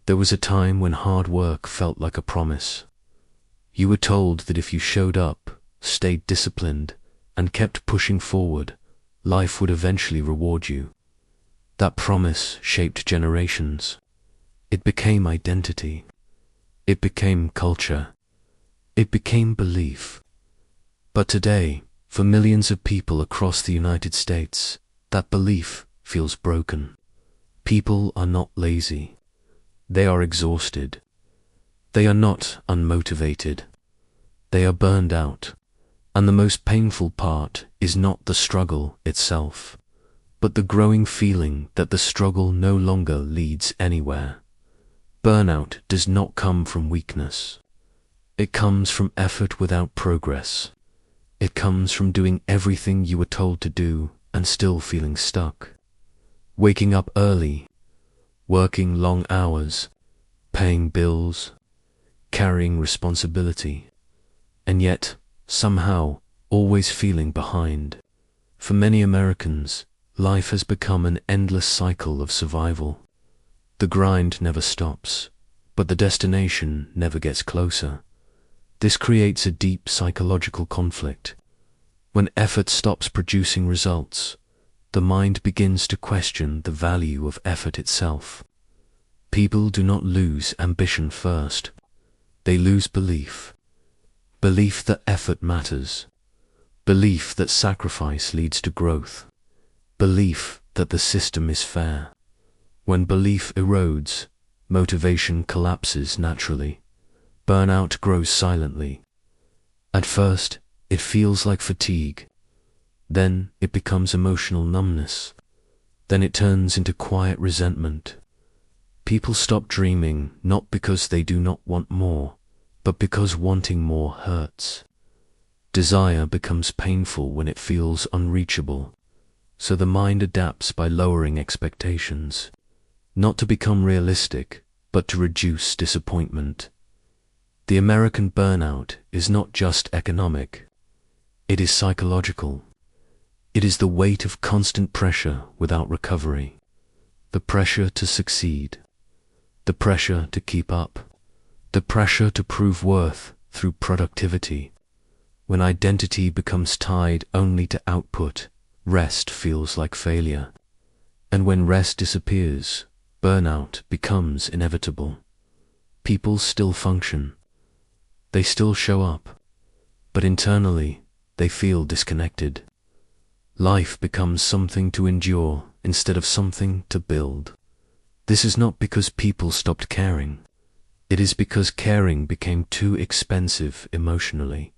There was a time when hard work felt like a promise. You were told that if you showed up, stayed disciplined, and kept pushing forward, life would eventually reward you. That promise shaped generations. It became identity. It became culture. It became belief. But today, for millions of people across the United States, that belief feels broken. People are not lazy. They are exhausted. They are not unmotivated. They are burned out. And the most painful part is not the struggle itself, but the growing feeling that the struggle no longer leads anywhere. Burnout does not come from weakness. It comes from effort without progress. It comes from doing everything you were told to do and still feeling stuck. Waking up early, working long hours, paying bills, carrying responsibility, and yet, somehow, always feeling behind. For many Americans, life has become an endless cycle of survival. The grind never stops, but the destination never gets closer. This creates a deep psychological conflict. When effort stops producing results, the mind begins to question the value of effort itself. People do not lose ambition first. They lose belief. Belief that effort matters. Belief that sacrifice leads to growth. Belief that the system is fair. When belief erodes, motivation collapses naturally. Burnout grows silently. At first, it feels like fatigue. Then it becomes emotional numbness. Then it turns into quiet resentment. People stop dreaming not because they do not want more, but because wanting more hurts. Desire becomes painful when it feels unreachable, so the mind adapts by lowering expectations, not to become realistic, but to reduce disappointment. The American burnout is not just economic. It is psychological. It is the weight of constant pressure without recovery, the pressure to succeed, the pressure to keep up, the pressure to prove worth through productivity. When identity becomes tied only to output, rest feels like failure. And when rest disappears, burnout becomes inevitable. People still function. They still show up, but internally they feel disconnected. Life becomes something to endure instead of something to build. This is not because people stopped caring. It is because caring became too expensive emotionally.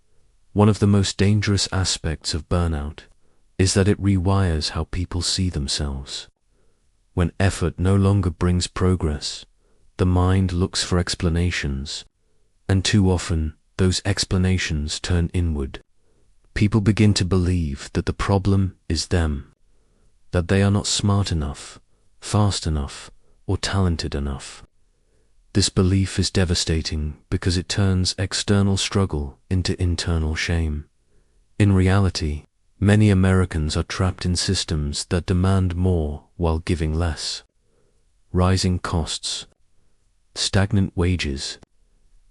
One of the most dangerous aspects of burnout is that it rewires how people see themselves. When effort no longer brings progress, the mind looks for explanations, and too often those explanations turn inward. People begin to believe that the problem is them, that they are not smart enough, fast enough, or talented enough. This belief is devastating because it turns external struggle into internal shame. In reality, many Americans are trapped in systems that demand more while giving less. Rising costs, stagnant wages,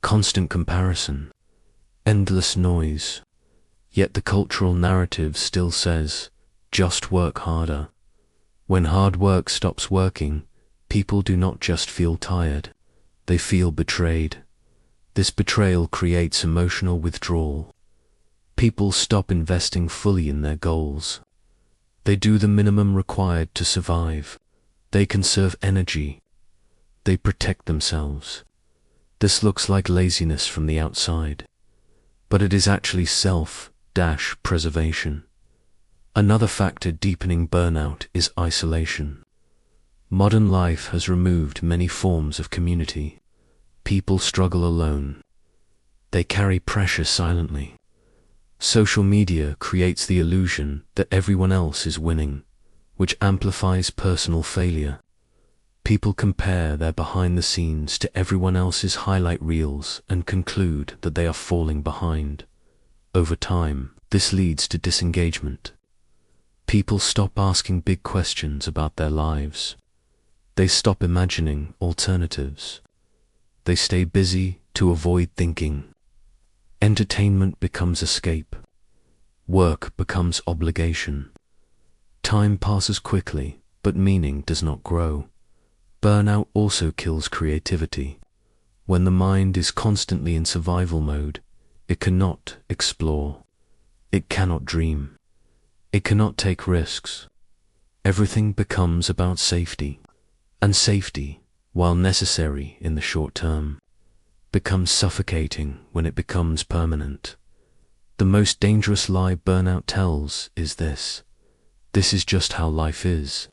constant comparison, endless noise. Yet the cultural narrative still says, just work harder. When hard work stops working, people do not just feel tired, they feel betrayed. This betrayal creates emotional withdrawal. People stop investing fully in their goals. They do the minimum required to survive. They conserve energy. They protect themselves. This looks like laziness from the outside, but it is actually self-preservation. Another factor deepening burnout is isolation. Modern life has removed many forms of community. People struggle alone. They carry pressure silently. Social media creates the illusion that everyone else is winning, which amplifies personal failure. People compare their behind the scenes to everyone else's highlight reels and conclude that they are falling behind. Over time, this leads to disengagement. People stop asking big questions about their lives. They stop imagining alternatives. They stay busy to avoid thinking. Entertainment becomes escape. Work becomes obligation. Time passes quickly, but meaning does not grow. Burnout also kills creativity. When the mind is constantly in survival mode, it cannot explore. It cannot dream. It cannot take risks. Everything becomes about safety. And safety, while necessary in the short term, becomes suffocating when it becomes permanent. The most dangerous lie burnout tells is this: this is just how life is.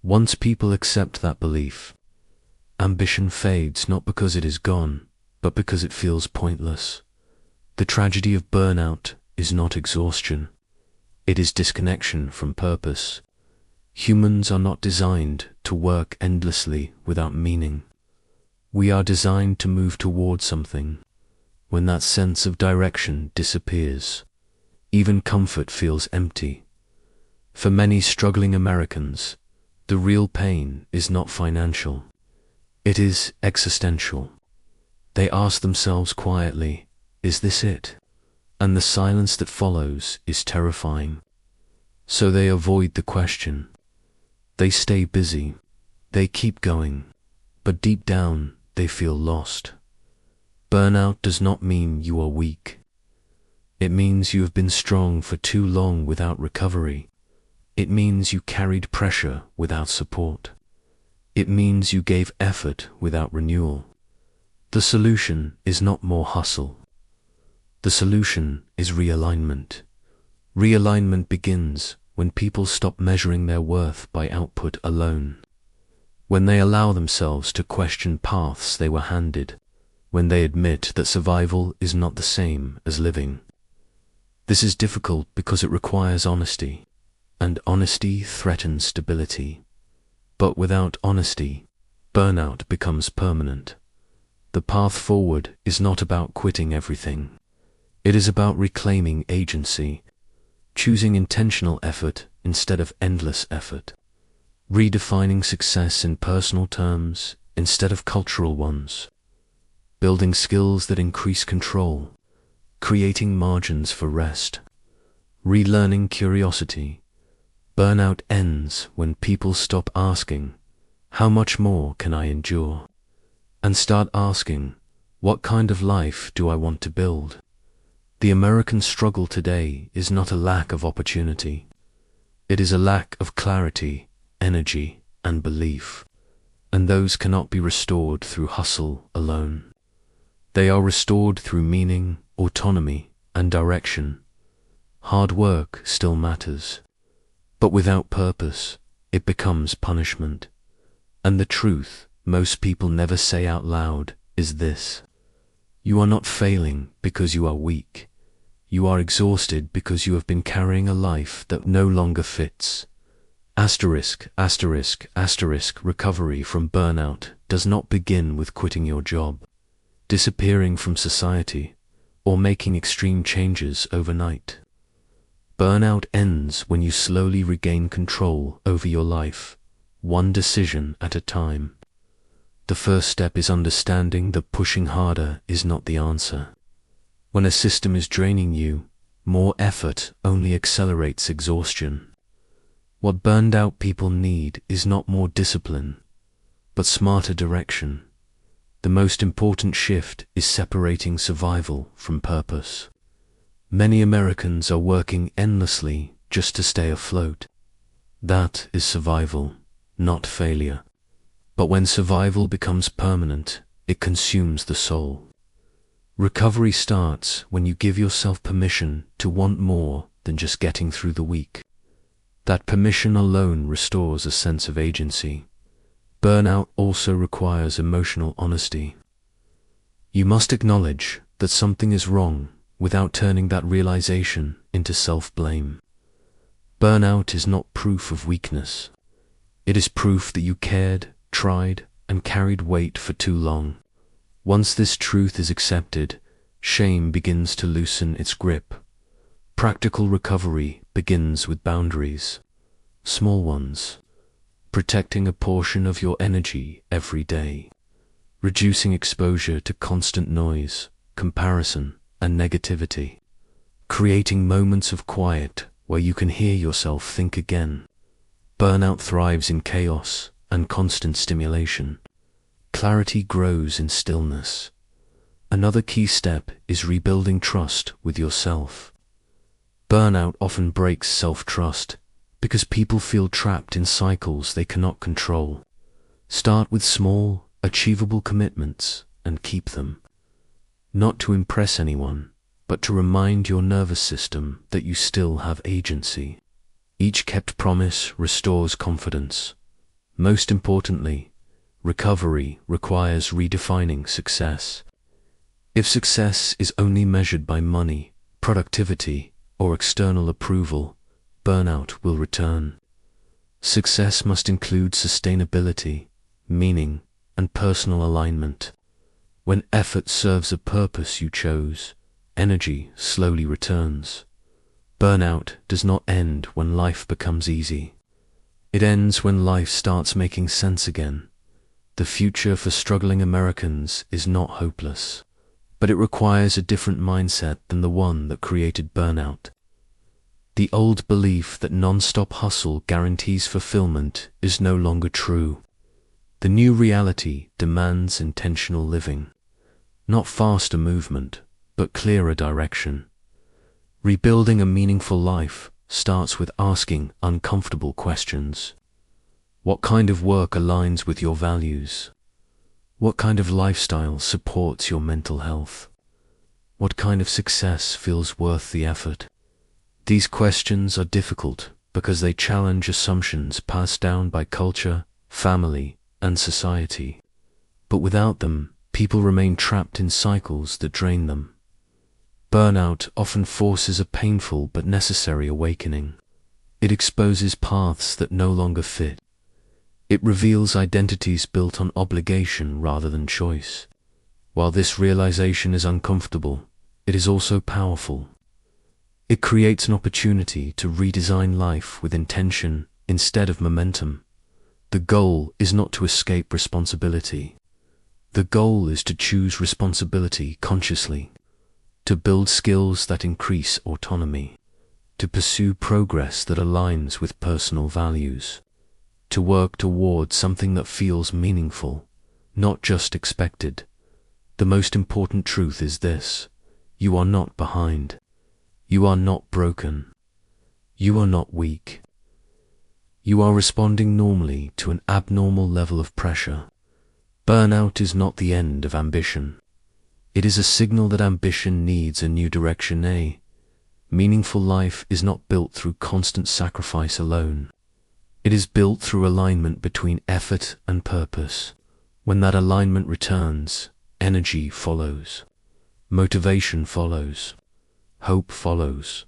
Once people accept that belief, ambition fades not because it is gone, but because it feels pointless. The tragedy of burnout is not exhaustion. It is disconnection from purpose. Humans are not designed to work endlessly without meaning. We are designed to move toward something. When that sense of direction disappears, even comfort feels empty. For many struggling Americans, the real pain is not financial. It is existential. They ask themselves quietly, "Is this it?" And the silence that follows is terrifying. So they avoid the question. They stay busy. They keep going. But deep down, they feel lost. Burnout does not mean you are weak. It means you have been strong for too long without recovery. It means you carried pressure without support. It means you gave effort without renewal. The solution is not more hustle. The solution is realignment. Realignment begins when people stop measuring their worth by output alone. When they allow themselves to question paths they were handed. When they admit that survival is not the same as living. This is difficult because it requires honesty, and honesty threatens stability. But without honesty, burnout becomes permanent. The path forward is not about quitting everything. It is about reclaiming agency, choosing intentional effort instead of endless effort, redefining success in personal terms instead of cultural ones, building skills that increase control, creating margins for rest, relearning curiosity. Burnout ends when people stop asking, "How much more can I endure?" and start asking, "What kind of life do I want to build?" The American struggle today is not a lack of opportunity. It is a lack of clarity, energy, and belief, and those cannot be restored through hustle alone. They are restored through meaning, autonomy, and direction. Hard work still matters, but without purpose, it becomes punishment. And the truth most people never say out loud is this: you are not failing because you are weak. You are exhausted because you have been carrying a life that no longer fits. Asterisk, asterisk, asterisk. Recovery from burnout does not begin with quitting your job, disappearing from society, or making extreme changes overnight. Burnout ends when you slowly regain control over your life, one decision at a time. The first step is understanding that pushing harder is not the answer. When a system is draining you, more effort only accelerates exhaustion. What burned out people need is not more discipline, but smarter direction. The most important shift is separating survival from purpose. Many Americans are working endlessly just to stay afloat. That is survival, not failure. But when survival becomes permanent, it consumes the soul. Recovery starts when you give yourself permission to want more than just getting through the week. That permission alone restores a sense of agency. Burnout also requires emotional honesty. You must acknowledge that something is wrong without turning that realization into self-blame. Burnout is not proof of weakness. It is proof that you cared, tried, and carried weight for too long. Once this truth is accepted, shame begins to loosen its grip. Practical recovery begins with boundaries, small ones, protecting a portion of your energy every day, reducing exposure to constant noise, comparison, and negativity, creating moments of quiet where you can hear yourself think again. Burnout thrives in chaos and constant stimulation. Clarity grows in stillness. Another key step is rebuilding trust with yourself. Burnout often breaks self-trust because people feel trapped in cycles they cannot control. Start with small, achievable commitments and keep them. Not to impress anyone, but to remind your nervous system that you still have agency. Each kept promise restores confidence. Most importantly, recovery requires redefining success. If success is only measured by money, productivity, or external approval, burnout will return. Success must include sustainability, meaning, and personal alignment. When effort serves a purpose you chose, energy slowly returns. Burnout does not end when life becomes easy. It ends when life starts making sense again. The future for struggling Americans is not hopeless, but it requires a different mindset than the one that created burnout. The old belief that non-stop hustle guarantees fulfillment is no longer true. The new reality demands intentional living. Not faster movement, but clearer direction. Rebuilding a meaningful life starts with asking uncomfortable questions. What kind of work aligns with your values? What kind of lifestyle supports your mental health? What kind of success feels worth the effort? These questions are difficult because they challenge assumptions passed down by culture, family, and society. But without them, people remain trapped in cycles that drain them. Burnout often forces a painful but necessary awakening. It exposes paths that no longer fit. It reveals identities built on obligation rather than choice. While this realization is uncomfortable, it is also powerful. It creates an opportunity to redesign life with intention instead of momentum. The goal is not to escape responsibility. The goal is to choose responsibility consciously, to build skills that increase autonomy, to pursue progress that aligns with personal values, to work toward something that feels meaningful, not just expected. The most important truth is this: you are not behind. You are not broken. You are not weak. You are responding normally to an abnormal level of pressure. Burnout is not the end of ambition. It is a signal that ambition needs a new direction. A meaningful life is not built through constant sacrifice alone. It is built through alignment between effort and purpose. When that alignment returns, energy follows. Motivation follows. Hope follows.